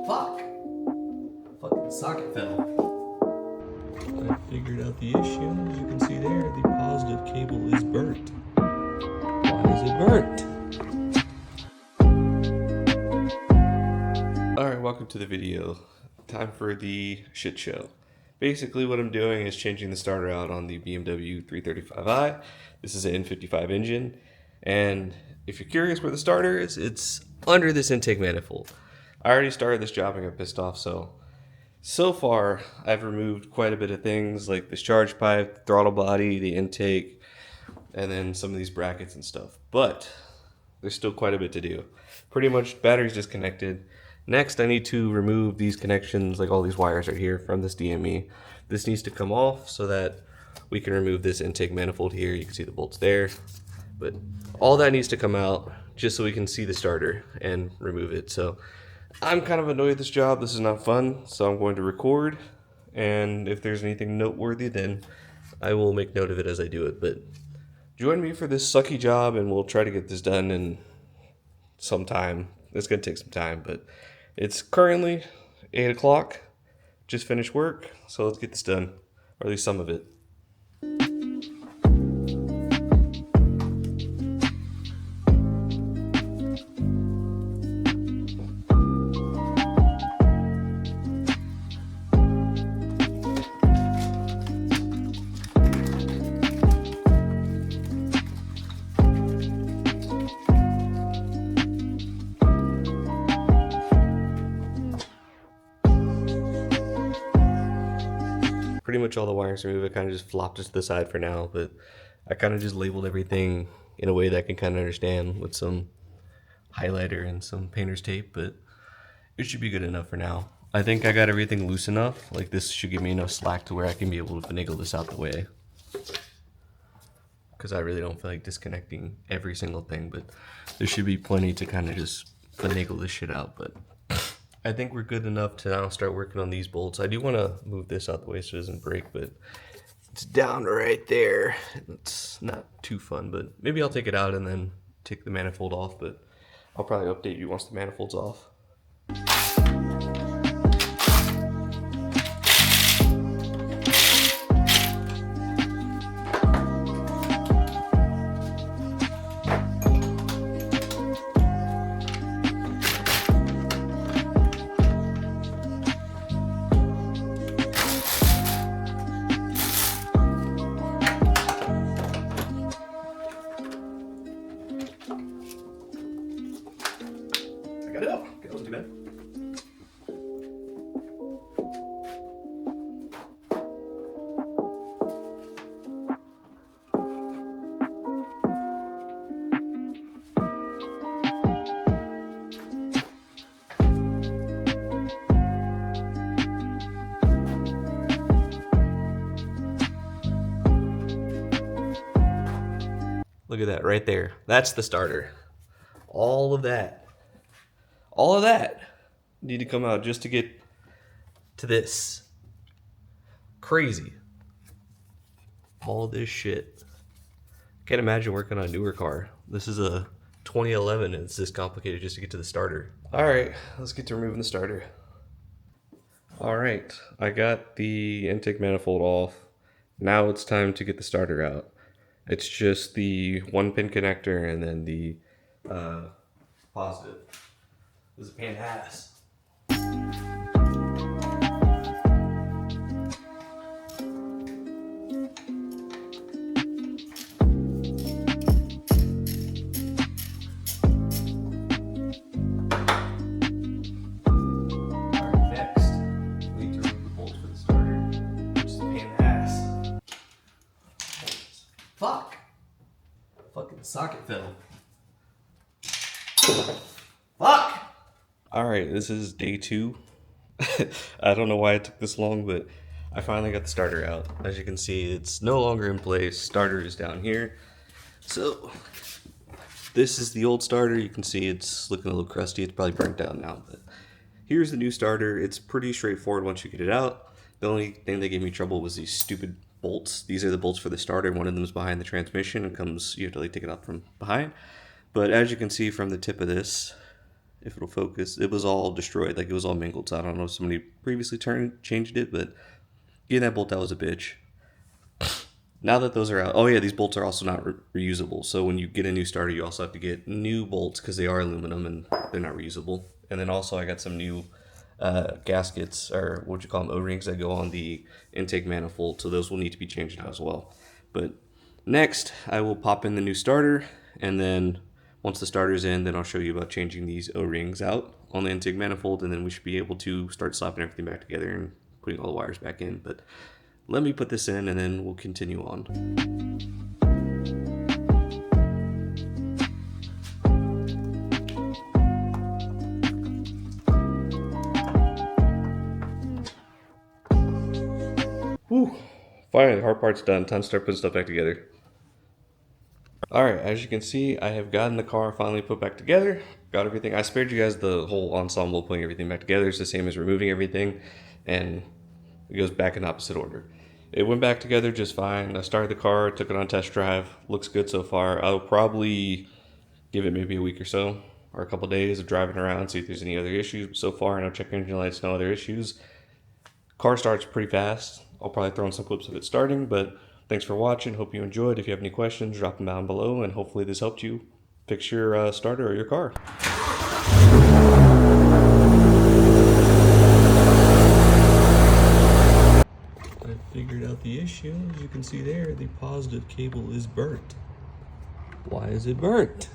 Fuck! Fucking socket fell. I figured out the issue. As you can see there, the positive cable is burnt. Why is it burnt? Alright, welcome to the video. Time for the shit show. Basically what I'm doing is changing the starter out on the BMW 335i. This is an N55 engine. And if you're curious where the starter is, it's under this intake manifold. I already started this job and got pissed off, so far I've removed quite a bit of things like this charge pipe, throttle body, the intake, and then some of these brackets and stuff. But there's still quite a bit to do. Pretty much battery's disconnected. Next I need to remove these connections, like all these wires right here from this DME. This needs to come off so that we can remove this intake manifold here. You can see the bolts there. But all that needs to come out just so we can see the starter and remove it. So I'm kind of annoyed at this job. This is not fun, so I'm going to record, and if there's anything noteworthy, then I will make note of it as I do it. But join me for this sucky job, and we'll try to get this done in some time. It's going to take some time, but it's currently 8 o'clock. Just finished work, so let's get this done, or at least some of it. Pretty much all the wires removed. I kind of just flopped it to the side for now, but I kind of just labeled everything in a way that I can kind of understand with some highlighter and some painter's tape, but it should be good enough for now. I think I got everything loose enough. Like, this should give me enough slack to where I can be able to finagle this out the way. Because I really don't feel like disconnecting every single thing, but there should be plenty to kind of just finagle this shit out. But I think we're good enough to now start working on these bolts. I do want to move this out the way so it doesn't break, but it's down right there. It's not too fun, but maybe I'll take it out and then take the manifold off, but I'll probably update you once the manifold's off. I got it up. That wasn't too bad. Look at that right there. That's the starter. All of that need to come out just to get to this. Crazy. All this shit. Can't imagine working on a newer car. This is a 2011 and it's this complicated just to get to the starter. Alright, let's get to removing the starter. Alright, I got the intake manifold off. Now it's time to get the starter out. It's just the 1-pin connector and then the positive. This is a pain in the ass. Alright, next, we need to remove the bolts for the starter, which is a pain in the ass. Fuck! Fucking socket fell. Fuck! Alright, this is day 2. I don't know why it took this long, but I finally got the starter out. As you can see, it's no longer in place. Starter is down here. So, this is the old starter. You can see it's looking a little crusty. It's probably burnt down now, but here's the new starter. It's pretty straightforward once you get it out. The only thing that gave me trouble was these stupid bolts. These are the bolts for the starter. One of them is behind the transmission and you have to like take it out from behind. But as you can see from the tip of this, if it'll focus. It was all destroyed, like it was all mangled. So I don't know if somebody previously changed it, but getting that bolt out was a bitch. Now that those are out, oh yeah, these bolts are also not reusable. So when you get a new starter, you also have to get new bolts because they are aluminum and they're not reusable. And then also I got some new gaskets, or what you call them, O-rings, that go on the intake manifold. So those will need to be changed out as well. But next, I will pop in the new starter, and then once the starter's in, then I'll show you about changing these O-rings out on the intake manifold, and then we should be able to start slapping everything back together and putting all the wires back in. But let me put this in and then we'll continue on. Whew. Finally, the hard part's done. Time to start putting stuff back together. Alright, as you can see, I have gotten the car finally put back together. Got everything. I spared you guys the whole ensemble putting everything back together. It's the same as removing everything, and it goes back in opposite order. It went back together just fine. I started the car, took it on a test drive. Looks good so far. I'll probably give it maybe a week or so, or a couple days of driving around, see if there's any other issues. But so far, no check engine lights, no other issues. Car starts pretty fast. I'll probably throw in some clips of it starting, but thanks for watching. Hope you enjoyed. If you have any questions, drop them down below, and hopefully this helped you fix your starter or your car. I figured out the issue. As you can see there, the positive cable is burnt. Why is it burnt?